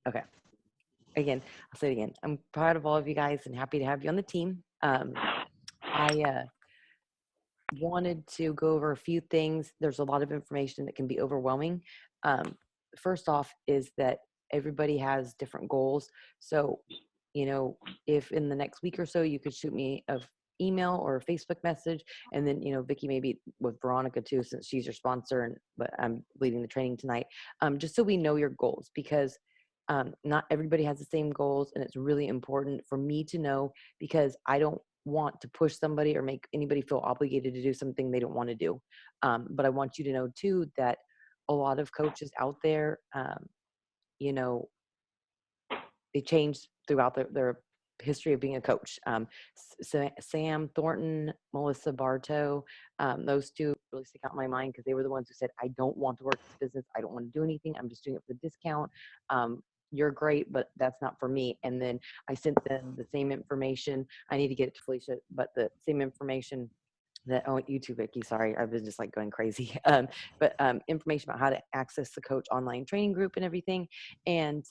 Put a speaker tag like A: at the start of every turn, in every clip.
A: Okay. Again, I'll say it again. I'm proud of all of you guys and happy to have you on the team. I wanted to go over a few things. There's a lot of information that can be overwhelming. Um, First off is that everybody has different goals. So, if in the next week or so you could shoot me a email or a Facebook message, and then Vicki, maybe with Veronica too, since she's your sponsor, but I'm leading the training tonight, just so we know your goals, because not everybody has the same goals, and it's really important for me to know, because I don't want to push somebody or make anybody feel obligated to do something they don't want to do. But I want you to know too that a lot of coaches out there, you know, they change throughout their history of being a coach. Sam Thornton, Melissa Bartow, those two really stick out in my mind because they were the ones who said, I don't want to work this business. I don't want to do anything. I'm just doing it for the discount. You're great, but that's not for me. And then I sent them the same information. I need to get it to Phylicia, but the same information that, oh, you too, Vicki, sorry, I've been just like going crazy. But information about how to access the coach online training group and everything. And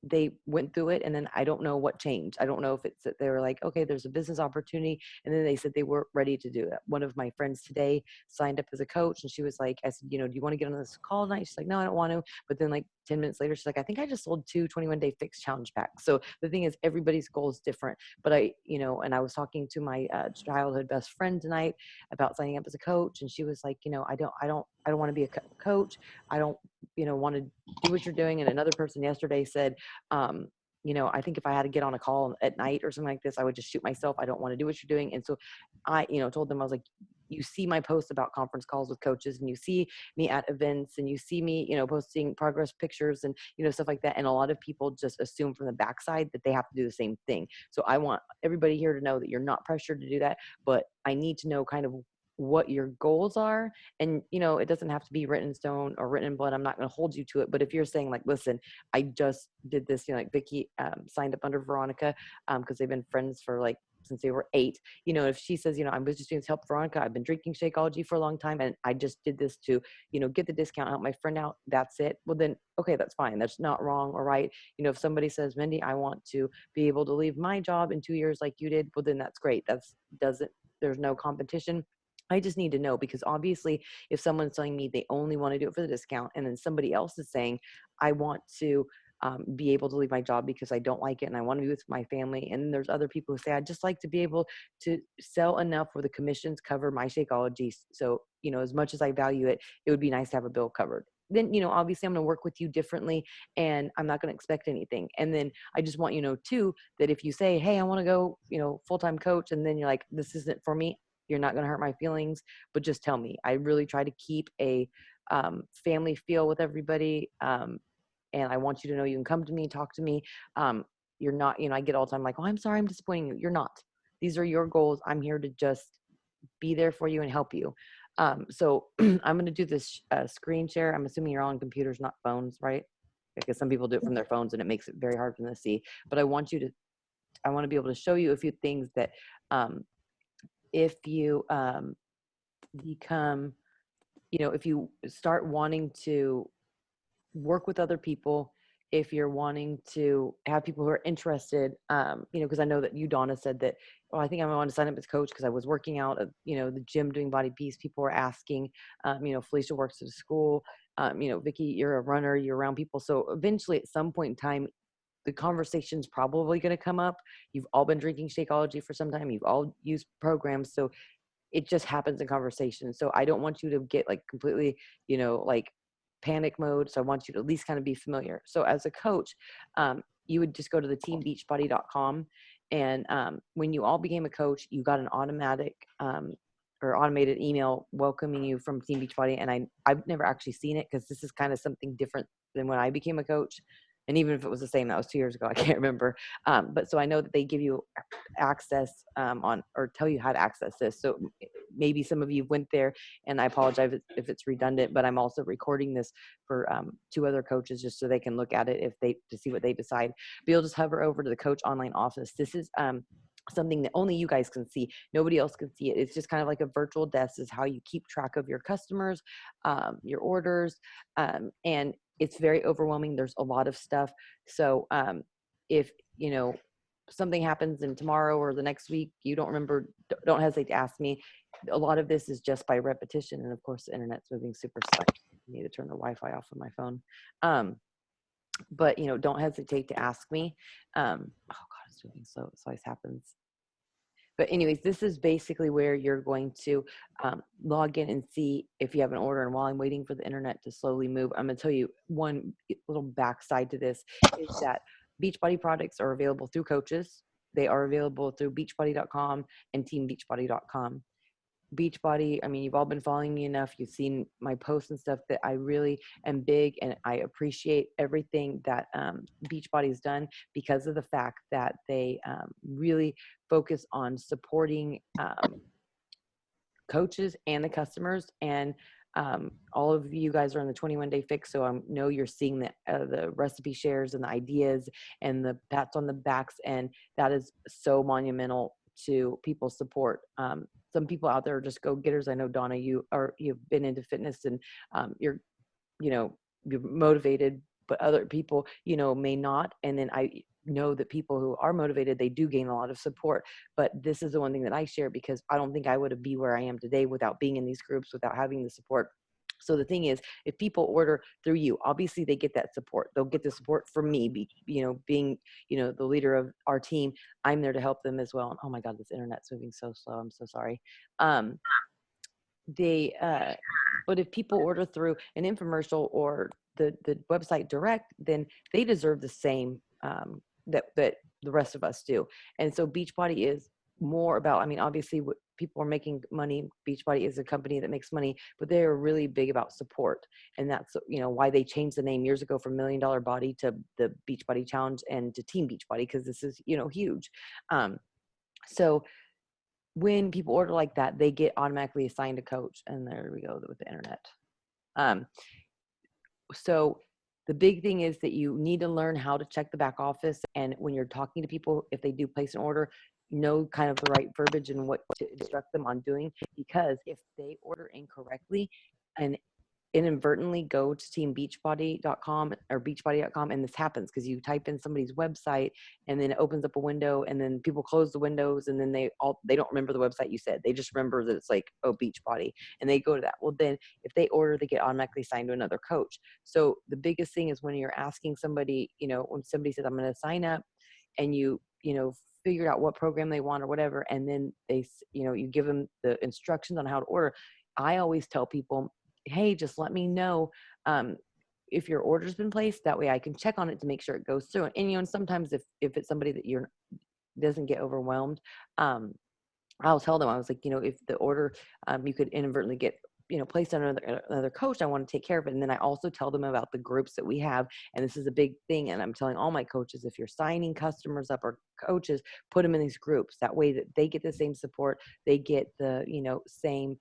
A: they went through it, and then I don't know what changed. I don't know if it's that they were like, okay, there's a business opportunity, and then they said they weren't ready to do it. One of my friends today signed up as a coach, and she was like, I said, do you want to get on this call tonight? She's like, no, I don't want to. But then like 10 minutes later, she's like, I think I just sold 2 21-day fixed challenge packs. So the thing is, everybody's goal is different. But and I was talking to my childhood best friend tonight about signing up as a coach, and she was like, I don't want to be a coach. I don't, want to do what you're doing. And another person yesterday said, I think if I had to get on a call at night or something like this, I would just shoot myself. I don't want to do what you're doing. And so I, told them, I was like, you see my posts about conference calls with coaches, and you see me at events, and you see me, posting progress pictures and, stuff like that. And a lot of people just assume from the backside that they have to do the same thing. So I want everybody here to know that you're not pressured to do that, but I need to know kind of what your goals are. And it doesn't have to be written in stone or written in blood. I'm not going to hold you to it. But if you're saying like, listen, I just did this, like Vicki signed up under Veronica because they've been friends for like since they were 8. If she says, I was just doing this to help Veronica, I've been drinking Shakeology for a long time, and I just did this to get the discount, help my friend out, that's it. Well then, okay, that's fine. That's not wrong or right. If somebody says, Mindy, I want to be able to leave my job in 2 years like you did, well then that's great. There's no competition. I just need to know, because obviously if someone's telling me they only want to do it for the discount, and then somebody else is saying, I want to be able to leave my job because I don't like it and I want to be with my family. And then there's other people who say, I'd just like to be able to sell enough where the commissions cover my Shakeology. So, as much as I value it, it would be nice to have a bill covered. Then, obviously I'm going to work with you differently, and I'm not going to expect anything. And then I just want too, that if you say, hey, I want to go, full-time coach, and then you're like, this isn't for me, you're not going to hurt my feelings, but just tell me. I really try to keep a family feel with everybody. And I want you to know you can come to me, talk to me. You're not, I get all the time like, oh, I'm sorry, I'm disappointing you. You're not. These are your goals. I'm here to just be there for you and help you. So I'm going to do this screen share. I'm assuming you're on computers, not phones, right? Because some people do it from their phones and it makes it very hard for them to see. But I want to be able to show you a few things that if you become, if you start wanting to work with other people, if you're wanting to have people who are interested, because I know that you, Donna, said that, well, I think I want to sign up as coach because I was working out at, the gym doing Body Peace. People were asking, Phylicia works at a school, Vicki, you're a runner, you're around people. So eventually at some point in time, the conversation's probably going to come up. You've all been drinking Shakeology for some time. You've all used programs. So it just happens in conversation. So I don't want you to get like completely, like panic mode. So I want you to at least kind of be familiar. So as a coach, you would just go to the teambeachbody.com. And when you all became a coach, you got an automatic or automated email welcoming you from Team Beachbody. And I've never actually seen it because this is kind of something different than when I became a coach. And even if it was the same, that was 2 years ago, I can't remember. But so I know that they give you access on, or tell you how to access this. So maybe some of you went there, and I apologize if it's redundant, but I'm also recording this for 2 other coaches just so they can look at it to see what they decide. But you'll just hover over to the coach online office. This is something that only you guys can see. Nobody else can see it. It's just kind of like a virtual desk. Is how you keep track of your customers, your orders, and it's very overwhelming. There's a lot of stuff. So if, something happens and tomorrow or the next week, you don't remember, don't hesitate to ask me. A lot of this is just by repetition. And of course, the internet's moving super slow. I need to turn the Wi-Fi off on my phone. But, don't hesitate to ask me. Oh God, it's moving slow. This always happens. But anyways, this is basically where you're going to log in and see if you have an order. And while I'm waiting for the internet to slowly move, I'm going to tell you one little backside to this is that Beachbody products are available through coaches. They are available through beachbody.com and teambeachbody.com. Beachbody, I mean, you've all been following me enough. You've seen my posts and stuff that I really am big, and I appreciate everything that Beachbody's done because of the fact that they really focus on supporting coaches and the customers. And all of you guys are on the 21-day fix, so I know you're seeing the recipe shares and the ideas and the pats on the backs, and that is so monumental to people's support. Some people out there are just go-getters. I know, Donna, you've been into fitness, and you're motivated, but other people, may not. And then I know that people who are motivated, they do gain a lot of support. But this is the one thing that I share because I don't think I would be where I am today without being in these groups, without having the support. So the thing is, if people order through you, obviously they get that support. They'll get the support from me, being, the leader of our team. I'm there to help them as well. And oh my God, this internet's moving so slow. I'm so sorry. But if people order through an infomercial or the website direct, then they deserve the same that the rest of us do. And so Beachbody is more about, I mean, obviously people are making money. Beachbody is a company that makes money, but they are really big about support. And that's, why they changed the name years ago from $1 Million Body to the Beachbody Challenge and to Team Beachbody, because this is, huge. So when people order like that, they get automatically assigned a coach. And there we go with the internet. So the big thing is that you need to learn how to check the back office. And when you're talking to people, if they do place an order, know kind of the right verbiage and what to instruct them on doing. Because if they order incorrectly and inadvertently go to teambeachbody.com or beachbody.com, and this happens because you type in somebody's website and then it opens up a window, and then people close the windows, and then they don't remember the website you said. They just remember that it's like, oh, Beachbody, and they go to that. Well, then if they order, they get automatically assigned to another coach. So the biggest thing is when you're asking somebody, when somebody says, I'm going to sign up, and you figured out what program they want or whatever, and then they, you give them the instructions on how to order. I always tell people, hey, just let me know if your order's been placed. That way I can check on it to make sure it goes through. And sometimes if it's somebody that doesn't get overwhelmed, I'll tell them, I was like, if the order you could inadvertently get placed on another coach, I want to take care of it. And then I also tell them about the groups that we have. And this is a big thing. And I'm telling all my coaches, if you're signing customers up or coaches, put them in these groups. That way that they get the same support. They get the, same,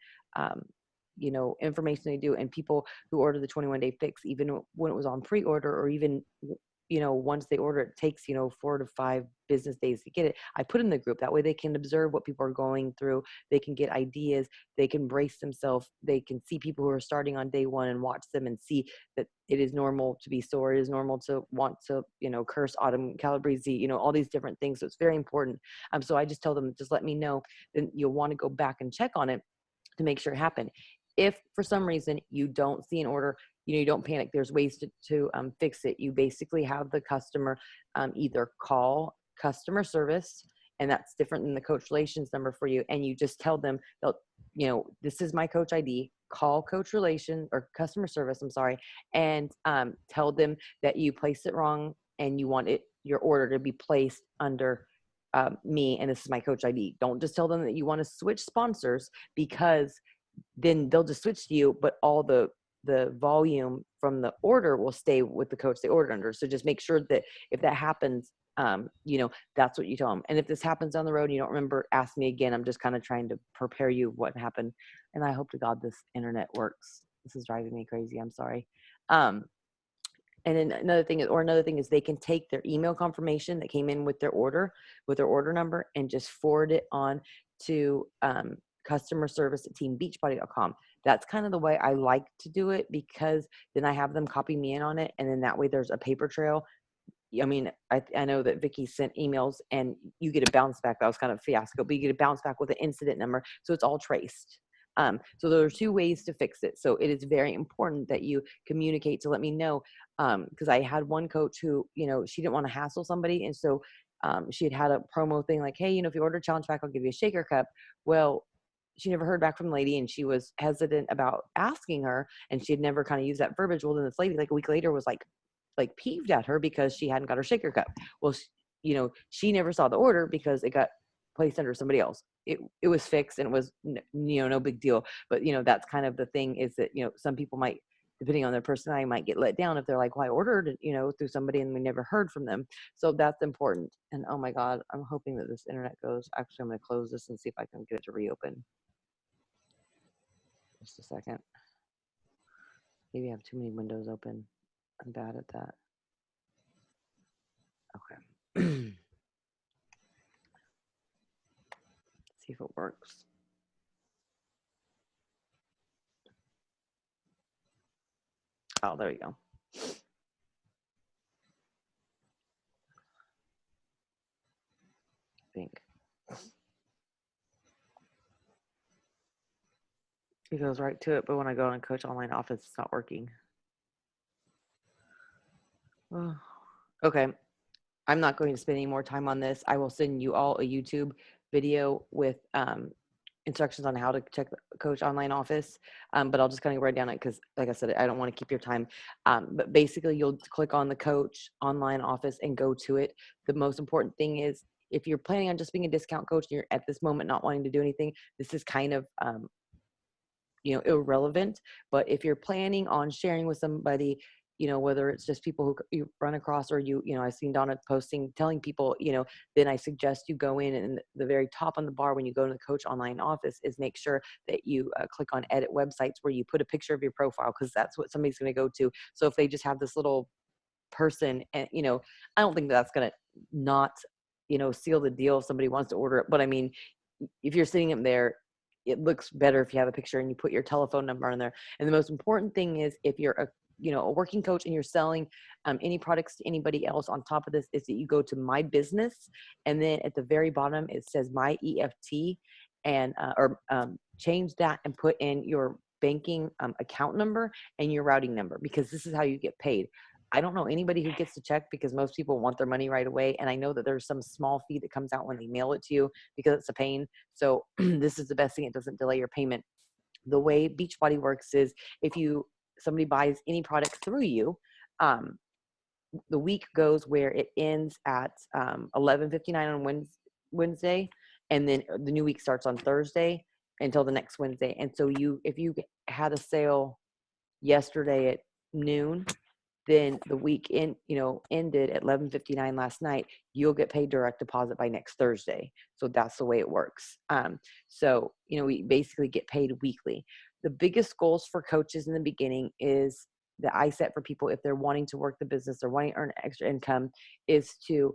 A: information they do. And people who order the 21-day fix, even when it was on pre-order, or even, once they order, it takes, 4 to 5 business days to get it. I put in the group. That way they can observe what people are going through. They can get ideas. They can brace themselves. They can see people who are starting on day one and watch them and see that it is normal to be sore. It is normal to want to, curse autumn calabrese, all these different things. So it's very important. So I just tell them, just let me know. Then you'll want to go back and check on it to make sure it happened. If for some reason you don't see an order, you don't panic. There's ways to fix it. You basically have the customer either call customer service, and that's different than the coach relations number for you. And you just tell them, this is my coach ID, call coach relation or customer service, I'm sorry, and tell them that you placed it wrong and you want your order to be placed under me, and this is my coach ID. Don't just tell them that you want to switch sponsors, because then they'll just switch to you, but all the volume from the order will stay with the coach they ordered under. So just make sure that if that happens, that's what you tell them. And if this happens down the road and you don't remember, ask me again. I'm just kind of trying to prepare you what happened. And I hope to God this internet works. This is driving me crazy. I'm sorry. And then another thing is they can take their email confirmation that came in with their order number, and just forward it on to customer service at teambeachbody.com. That's kind of the way I like to do it, because then I have them copy me in on it. And then that way there's a paper trail. I mean, I know that Vicki sent emails and you get a bounce back. That was kind of a fiasco, but you get a bounce back with an incident number. So it's all traced. So there are two ways to fix it. So it is very important that you communicate to let me know. Because I had one coach who, she didn't want to hassle somebody. And so she had a promo thing like, hey, if you order a challenge pack, I'll give you a shaker cup. Well, she never heard back from the lady, and she was hesitant about asking her, and she had never kind of used that verbiage. Well, then this lady, like a week later, was like peeved at her because she hadn't got her shaker cup. Well, she never saw the order because it got placed under somebody else. It was fixed, and it was no big deal. But that's kind of the thing, is that some people might, depending on their personality, might get let down if they're like, well, I ordered through somebody and we never heard from them. So that's important. And oh my God, I'm hoping that this internet goes. Actually, I'm going to close this and see if I can get it to reopen. Just a second. Maybe I have too many windows open. I'm bad at that. Okay. See if it works. Oh, there you go. I think it goes right to it, but when I go on Coach Online Office, it's not working. Oh. Okay. I'm not going to spend any more time on this. I will send you all a YouTube video with instructions on how to check the Coach Online Office, but I'll just kind of write down it because, like I said, I don't want to keep your time. But basically, you'll click on the Coach Online Office and go to it. The most important thing is, if you're planning on just being a discount coach and you're at this moment not wanting to do anything, this is kind of irrelevant. But if you're planning on sharing with somebody, whether it's just people who you run across, or I've seen Donna posting, telling people, then I suggest you go in, and the very top on the bar when you go to the Coach Online Office is make sure that you click on edit websites, where you put a picture of your profile, because that's what somebody's going to go to. So if they just have this little person, and I don't think that's going to not seal the deal if somebody wants to order it. But I mean, if you're sitting up there, it looks better if you have a picture and you put your telephone number on there. And the most important thing is, if you're a working coach and you're selling any products to anybody else, on top of this, is that you go to my business, and then at the very bottom it says my EFT, and change that and put in your banking account number and your routing number, because this is how you get paid. I don't know anybody who gets the check, because most people want their money right away. And I know that there's some small fee that comes out when they mail it to you, because it's a pain. So this is the best thing. It doesn't delay your payment. The way Beachbody works is, if somebody buys any product through you, the week goes where it ends at 11:59 on Wednesday, and then the new week starts on Thursday until the next Wednesday. And so if you had a sale yesterday at noon, then the week ended at 11:59 last night, you'll get paid direct deposit by next Thursday. So that's the way it works. So we basically get paid weekly. The biggest goals for coaches in the beginning is that I set for people, if they're wanting to work the business or wanting to earn extra income, is to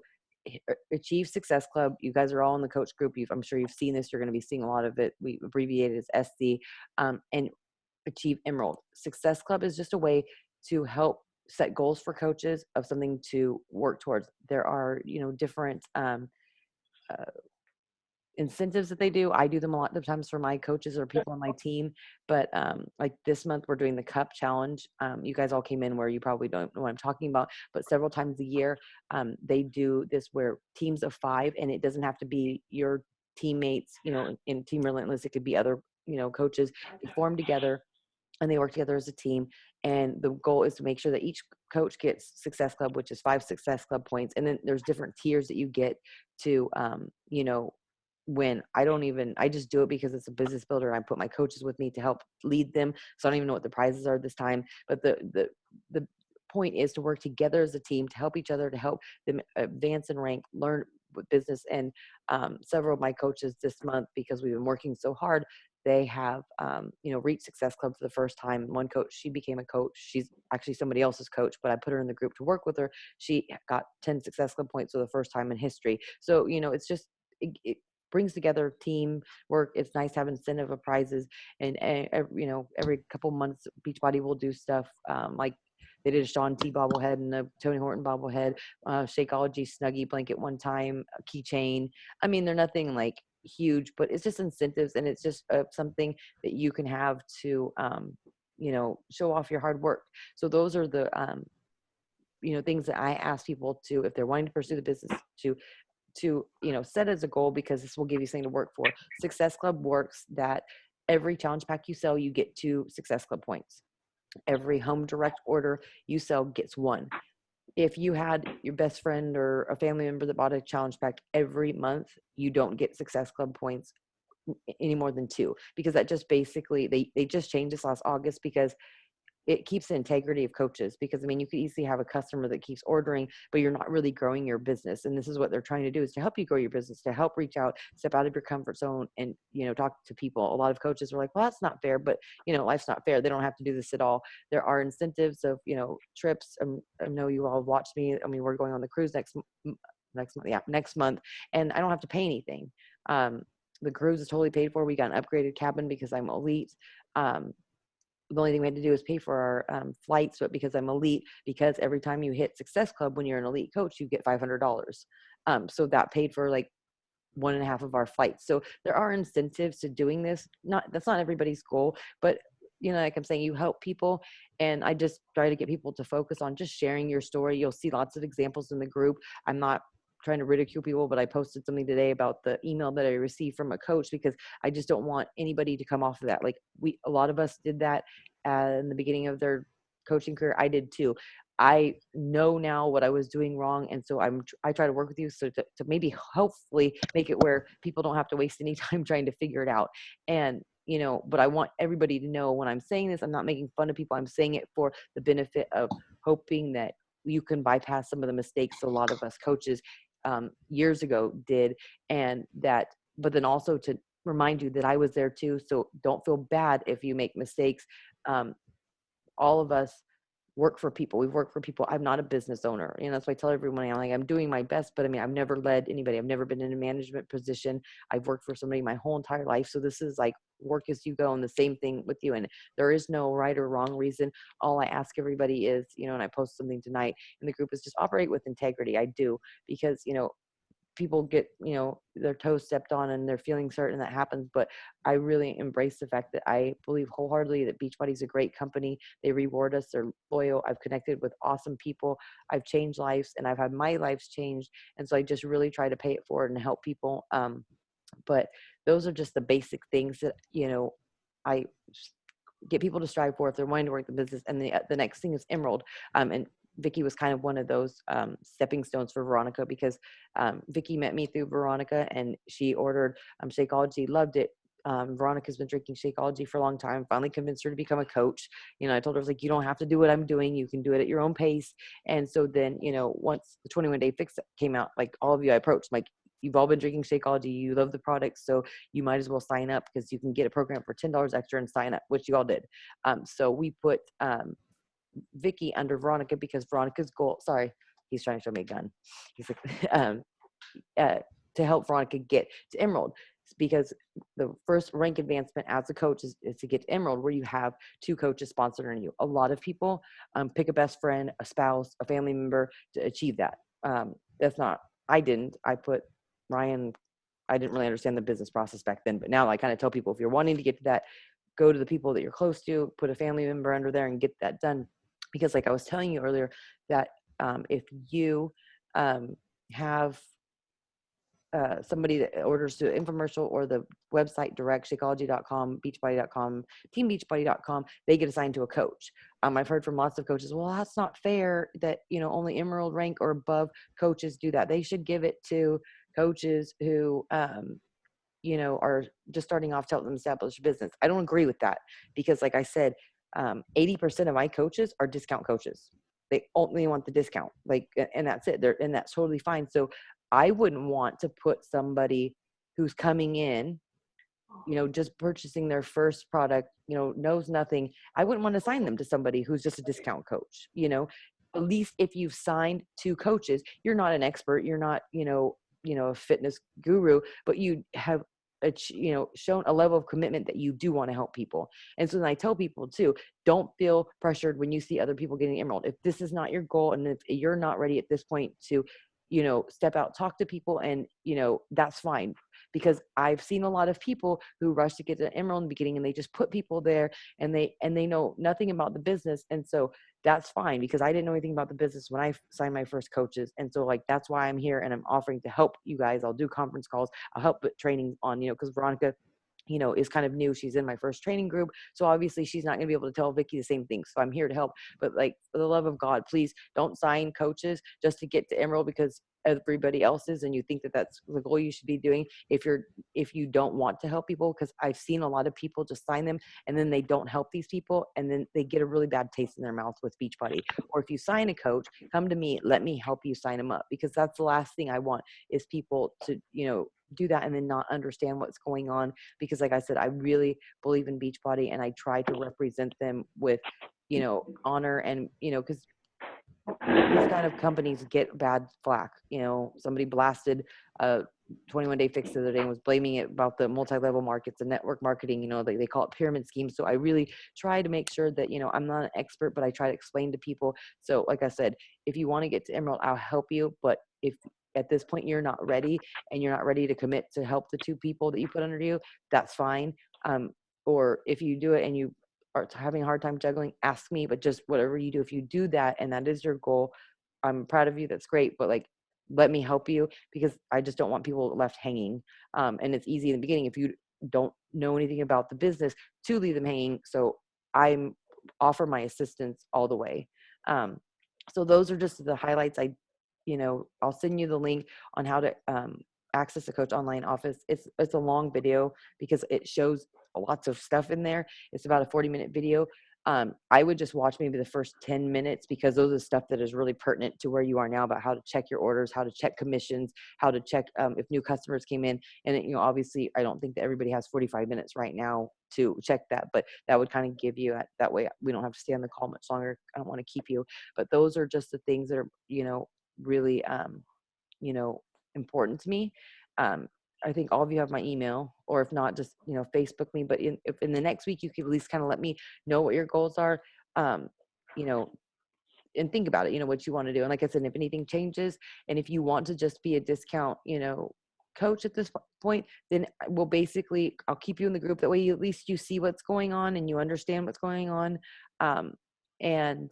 A: achieve Success Club. You guys are all in the coach group. I'm sure you've seen this. You're going to be seeing a lot of it. We abbreviate it as SC, and achieve Emerald. Success Club is just a way to help set goals for coaches of something to work towards. There are, different incentives that they do. I do them a lot of times for my coaches or people on my team. But like this month, we're doing the Cup Challenge. You guys all came in where you probably don't know what I'm talking about, but several times a year, they do this where teams of 5, and it doesn't have to be your teammates, in Team Relentless. It could be other, coaches. They form together and they work together as a team. And the goal is to make sure that each coach gets Success Club, which is 5 Success Club points. And then there's different tiers that you get to, win. I just do it because it's a business builder. I put my coaches with me to help lead them. So I don't even know what the prizes are this time, but the point is to work together as a team, to help each other, to help them advance and rank, learn with business. And several of my coaches this month, because we've been working so hard, they have, reached Success Club for the first time. One coach, she became a coach. She's actually somebody else's coach, but I put her in the group to work with her. She got 10 Success Club points for the first time in history. So, it's just, it brings together teamwork. It's nice to have incentive of prizes, and every couple months, Beachbody will do stuff like they did a Sean T bobblehead and a Tony Horton bobblehead, Shakeology Snuggie blanket one time, a keychain. I mean, they're nothing like huge, but it's just incentives, and it's just something that you can have to show off your hard work. So those are the things that I ask people to, if they're wanting to pursue the business, to set as a goal, because this will give you something to work for. Success Club works that every challenge pack you sell, you get 2 Success Club points. Every home direct order you sell gets 1. If you had your best friend or a family member that bought a challenge pack every month, you don't get Success Club points any more than 2, because that just basically, they just changed this last August, because it keeps the integrity of coaches. Because I mean, you could easily have a customer that keeps ordering, but you're not really growing your business. And this is what they're trying to do, is to help you grow your business, to help reach out, step out of your comfort zone, and talk to people. A lot of coaches are like, well, that's not fair, but life's not fair. They don't have to do this at all. There are incentives of trips. I know you all watched me. I mean, we're going on the cruise next month, and I don't have to pay anything. The cruise is totally paid for. We got an upgraded cabin because I'm elite. The only thing we had to do is pay for our flights, but because I'm elite, because every time you hit Success Club, when you're an elite coach, you get $500. So that paid for like 1.5 of our flights. So there are incentives to doing this. That's not everybody's goal, but like I'm saying, you help people. And I just try to get people to focus on just sharing your story. You'll see lots of examples in the group. I'm not trying to ridicule people, but I posted something today about the email that I received from a coach, because I just don't want anybody to come off of that. Like a lot of us did that in the beginning of their coaching career. I did too. I know now what I was doing wrong. And so I try to work with you, so to maybe hopefully make it where people don't have to waste any time trying to figure it out. And, but I want everybody to know, when I'm saying this, I'm not making fun of people. I'm saying it for the benefit of hoping that you can bypass some of the mistakes a lot of us coaches years ago did. But then also to remind you that I was there too. So don't feel bad if you make mistakes. All of us work for people. We've worked for people. I'm not a business owner. That's why I tell everyone, I'm doing my best, but I mean, I've never led anybody. I've never been in a management position. I've worked for somebody my whole entire life. So this is like work as you go, and the same thing with you. And there is no right or wrong reason. All I ask everybody is, and I post something tonight in the group, is just operate with integrity. I do, because, people get, their toes stepped on and they're feeling certain that happens. But I really embrace the fact that I believe wholeheartedly that Beachbody is a great company. They reward us. They're loyal. I've connected with awesome people. I've changed lives, and I've had my lives changed. And so I just really try to pay it forward and help people. But those are just the basic things that, I get people to strive for if they're wanting to work the business. And the next thing is Emerald. And Vicki was kind of one of those stepping stones for Veronica, because Vicki met me through Veronica, and she ordered Shakeology, loved it. Veronica's been drinking Shakeology for a long time. Finally convinced her to become a coach. I told her, I was like, you don't have to do what I'm doing. You can do it at your own pace. And so then, once the 21-day fix came out, like all of you I approached, like, you've all been drinking Shakeology. You love the product, so you might as well sign up, because you can get a program for $10 extra and sign up, which you all did. So we put Vicki under Veronica, because Veronica's goal, sorry, he's trying to show me a gun. He's like, to help Veronica get to Emerald, because the first rank advancement as a coach is to get to Emerald, where you have 2 coaches sponsored under you. A lot of people pick a best friend, a spouse, a family member to achieve that. That's not, I didn't. I put Ryan. I didn't really understand the business process back then, but now I kind of tell people, if you're wanting to get to that, go to the people that you're close to, put a family member under there, and get that done. Because like I was telling you earlier, that if you have somebody that orders through infomercial or the website direct, Shakeology.com, Beachbody.com, TeamBeachbody.com, they get assigned to a coach. I've heard from lots of coaches, well, that's not fair that, only Emerald rank or above coaches do that. They should give it to coaches who, are just starting off to help them establish a business. I don't agree with that, because like I said, 80% of my coaches are discount coaches. They only want the discount, and that's it. And that's totally fine. So I wouldn't want to put somebody who's coming in, just purchasing their first product, knows nothing. I wouldn't want to assign them to somebody who's just a discount coach. At least if you've signed 2 coaches, you're not an expert. You're not, a fitness guru, but you have shown a level of commitment that you do want to help people. And so then I tell people too, don't feel pressured when you see other people getting emerald. If this is not your goal, and if you're not ready at this point to step out, talk to people, and that's fine, because I've seen a lot of people who rush to get to emerald in the beginning, and they just put people there, and they know nothing about the business. And so that's fine, because I didn't know anything about the business when I signed my first coaches. And so like, that's why I'm here, and I'm offering to help you guys. I'll do conference calls, I'll help with trainings on, because Veronica is kind of new. She's in my first training group. So obviously she's not going to be able to tell Vicki the same thing. So I'm here to help. But like, for the love of God, please don't sign coaches just to get to emerald because everybody else is, and you think that that's the goal you should be doing. If you don't want to help people, because I've seen a lot of people just sign them and then they don't help these people, and then they get a really bad taste in their mouth with Beachbody. Or if you sign a coach, come to me, let me help you sign them up, because that's the last thing I want, is people to do that and then not understand what's going on. Because like I said, I really believe in Beachbody, and I try to represent them with honor, and because these kind of companies get bad flack. Somebody blasted a 21-day fix the other day and was blaming it about the multi-level markets and network marketing. They call it pyramid schemes. So I really try to make sure that I'm not an expert, but I try to explain to people. So like I said, if you want to get to emerald, I'll help you. But if at this point you're not ready, and you're not ready to commit to help the 2 people that you put under you, that's fine. Or if you do it and you are having a hard time juggling, ask me. But just whatever you do, if you do that and that is your goal, I'm proud of you. That's great. But like, let me help you, because I just don't want people left hanging. And it's easy in the beginning, if you don't know anything about the business, to leave them hanging. So I'm offer my assistance all the way. So those are just the highlights. I'll send you the link on how to access the Coach Online office. It's a long video because it shows lots of stuff in there. It's about a 40-minute video. I would just watch maybe the first 10 minutes, because those are stuff that is really pertinent to where you are now, about how to check your orders, how to check commissions, how to check if new customers came in. And obviously I don't think that everybody has 45 minutes right now to check that, but that would kind of give you that way we don't have to stay on the call much longer. I don't want to keep you, but those are just the things that are really important to me. I think all of you have my email, or if not, just Facebook me. But if in the next week you could at least kind of let me know what your goals are, um, you know, and think about it, what you want to do. And like I said, if anything changes, and if you want to just be a discount, coach at this point, then I'll keep you in the group. That way, at least you see what's going on and you understand what's going on. Um, and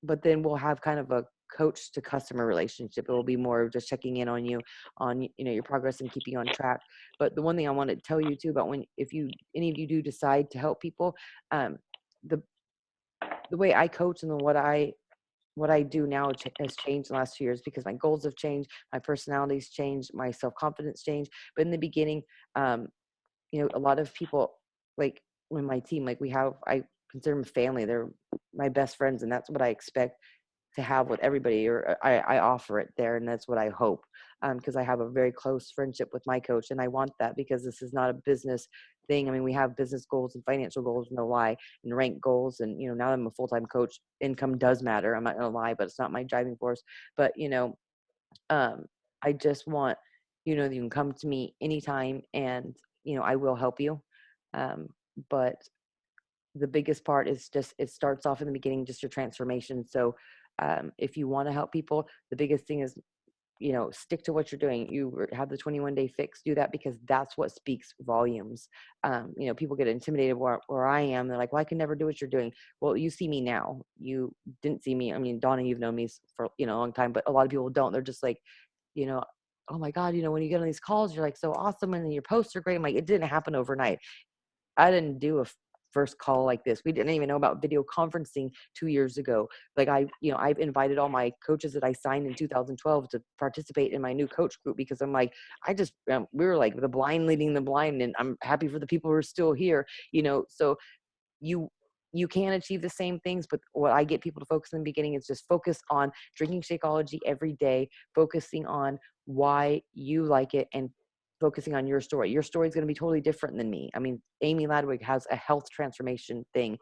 A: but then we'll have kind of a coach to customer relationship. It will be more of just checking in on you on your progress and keeping you on track. But the one thing I want to tell you too about if any of you do decide to help people, the way I coach and what I do now has changed in the last 2 years, because my goals have changed, my personality's changed, my self-confidence changed. But in the beginning, a lot of people, like when my team, like I consider them family. They're my best friends, and that's what I expect to have with everybody, or I offer it there. And that's what I hope, because I have a very close friendship with my coach, and I want that, because this is not a business thing. I mean, we have business goals and financial goals, no lie, and rank goals. And, now that I'm a full-time coach, income does matter. I'm not going to lie, but it's not my driving force. But, I just want, that you can come to me anytime, and, I will help you. But the biggest part is just, it starts off in the beginning, just your transformation. So if you want to help people, the biggest thing is, stick to what you're doing. You have the 21-day fix, do that, because that's what speaks volumes. People get intimidated where I am. They're like, well, I can never do what you're doing. Well, you see me now. You didn't see me. I mean, Donna, you've known me for, a long time, but a lot of people don't. They're just like, oh my God, when you get on these calls, you're like so awesome. And then your posts are great. I'm like, it didn't happen overnight. I didn't do a first call like this. We didn't even know about video conferencing 2 years ago. Like I've invited all my coaches that I signed in 2012 to participate in my new coach group, because I'm like, we were like the blind leading the blind, and I'm happy for the people who are still here, so you can achieve the same things. But what I get people to focus in the beginning is just focus on drinking Shakeology every day, focusing on why you like it, and focusing on your story. Your story is going to be totally different than me. I mean, Amy Ladwig has a health transformation thing.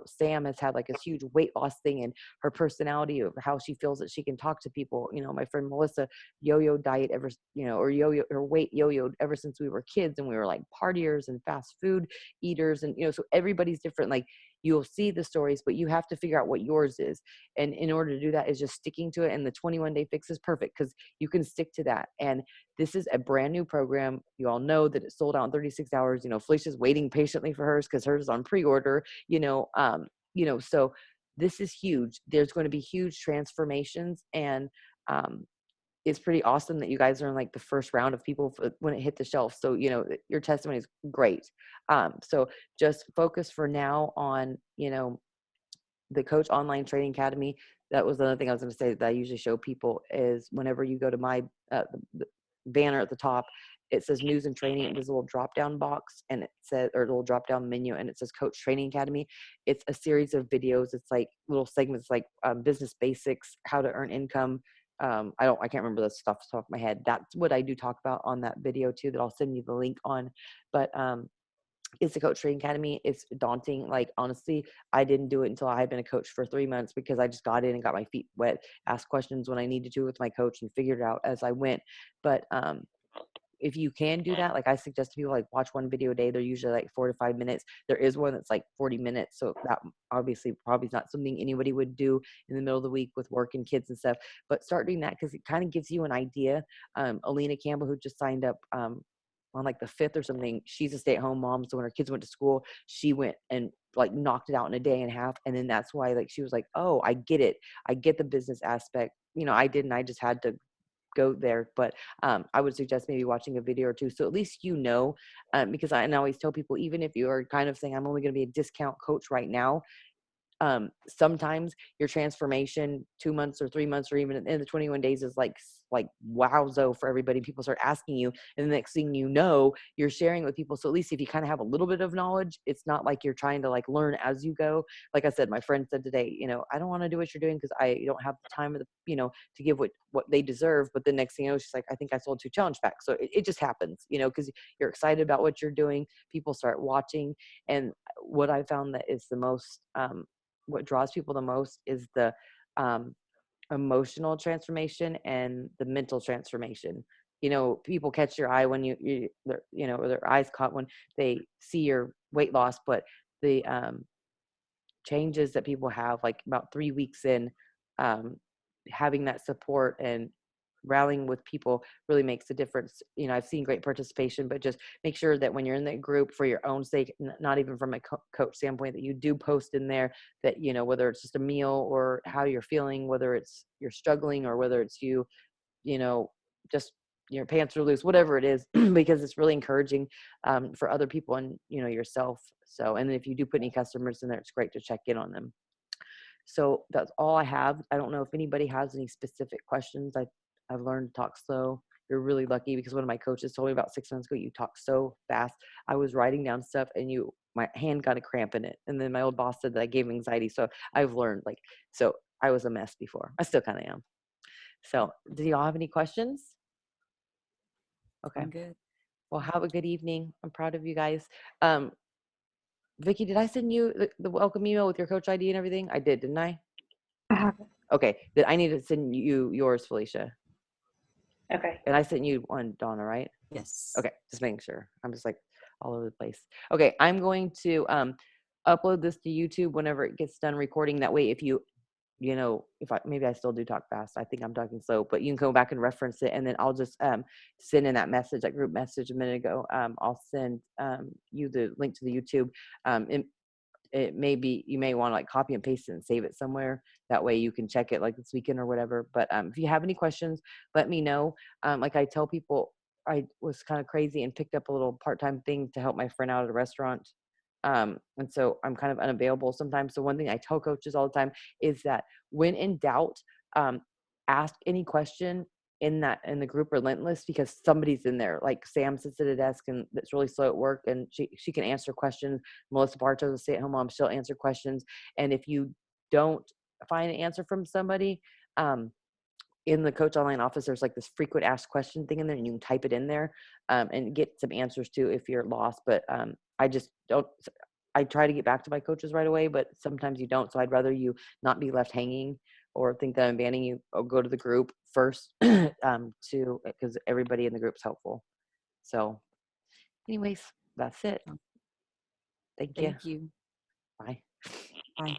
A: Sam has had like a huge weight loss thing, and her personality of how she feels that she can talk to people. My friend Melissa yo-yo diet or yo-yo her weight yo-yoed ever since we were kids, and we were like partiers and fast food eaters, and so everybody's different. Like, you'll see the stories, but you have to figure out what yours is. And in order to do that is just sticking to it. And the 21-day fix is perfect because you can stick to that. And this is a brand new program. You all know that it sold out in 36 hours. Phylicia's waiting patiently for hers because hers is on pre-order, so this is huge. There's going to be huge transformations. And it's pretty awesome that you guys are in like the first round of people when it hit the shelf. So, your testimony is great. So just focus for now on, the Coach Online Training Academy. That was another thing I was going to say that I usually show people is whenever you go to my the banner at the top, it says news and training, and there's a little drop down box, and it says, or a little drop down menu, and it says Coach Training Academy. It's a series of videos. It's like little segments, like business basics, how to earn income. I can't remember the stuff off the top of my head. That's what I do talk about on that video too, that I'll send you the link on. But it's the Coach Training Academy. It's daunting. Like, honestly, I didn't do it until I had been a coach for 3 months, because I just got in and got my feet wet, asked questions when I needed to with my coach, and figured it out as I went. But if you can do that, like, I suggest to people, like, watch one video a day. They're usually like 4 to 5 minutes. There is one that's like 40 minutes. So that obviously probably is not something anybody would do in the middle of the week with work and kids and stuff, but start doing that because it kind of gives you an idea. Alina Campbell, who just signed up on like the 5th or something, she's a stay-at-home mom. So when her kids went to school, she went and like knocked it out in a day and a half. And then that's why, like, she was like, oh, I get it. I get the business aspect. I didn't. I just had to go there. But I would suggest maybe watching a video or two, so at least because I always tell people, even if you are kind of saying I'm only going to be a discount coach right now, sometimes your transformation 2 months or 3 months or even in the 21 days is like wowzo for everybody. People start asking you, and the next thing you know, you're sharing with people. So at least if you kind of have a little bit of knowledge, it's not like you're trying to like learn as you go. Like I said, my friend said today, I don't want to do what you're doing because I don't have the time to give what they deserve. But the next thing you know, she's like, I think I sold 2 challenge packs. So it just happens, because you're excited about what you're doing. People start watching. And what I found that is the most what draws people the most is the emotional transformation and the mental transformation. People catch your eye when or their eyes caught when they see your weight loss, but the changes that people have, like about 3 weeks in, having that support and rallying with people really makes a difference. I've seen great participation, but just make sure that when you're in that group, for your own sake, not even from a coach standpoint, that you do post in there that, whether it's just a meal or how you're feeling, whether it's you're struggling or whether it's just your pants are loose, whatever it is, because it's really encouraging for other people and, yourself. So, and if you do put any customers in there, it's great to check in on them. So that's all I have. I don't know if anybody has any specific questions. I've learned to talk slow. You're really lucky, because one of my coaches told me about 6 months ago, you talk so fast. I was writing down stuff and my hand got a cramp in it. And then my old boss said that I gave him anxiety. So I've learned, so I was a mess before. I still kind of am. So do y'all have any questions? Okay.
B: I'm good.
A: Well, have a good evening. I'm proud of you guys. Vicki, did I send you the welcome email with your coach ID and everything? I did, didn't I?
C: I have it.
A: Okay. Then I need to send you yours, Phylicia.
C: Okay.
A: And I sent you one, Donna, right?
B: Yes.
A: Okay. Just making sure. I'm just like all over the place. Okay. I'm going to upload this to YouTube whenever it gets done recording. That way, if maybe I still do talk fast. I think I'm talking slow, but you can go back and reference it. And then I'll just send in that message, that group message a minute ago. I'll send you the link to the YouTube. It may be, you may want to like copy and paste it and save it somewhere. That way you can check it like this weekend or whatever. But if you have any questions, let me know. Like I tell people, I was kind of crazy and picked up a little part-time thing to help my friend out at a restaurant. And so I'm kind of unavailable sometimes. So one thing I tell coaches all the time is that when in doubt, ask any question in the group Relentless, because somebody's in there. Like Sam sits at a desk and that's really slow at work, and she can answer questions. Melissa Bartos, a stay-at-home mom, she'll answer questions. And if you don't find an answer from somebody, in the Coach Online office, there's like this frequent asked question thing in there, and you can type it in there and get some answers to if you're lost. But I just don't. I try to get back to my coaches right away, but sometimes you don't. So I'd rather you not be left hanging or think that I'm banning you. Or go to the group first because everybody in the group's helpful. So, anyways, that's it. Thank you.
B: Thank you.
A: Bye.
B: Bye.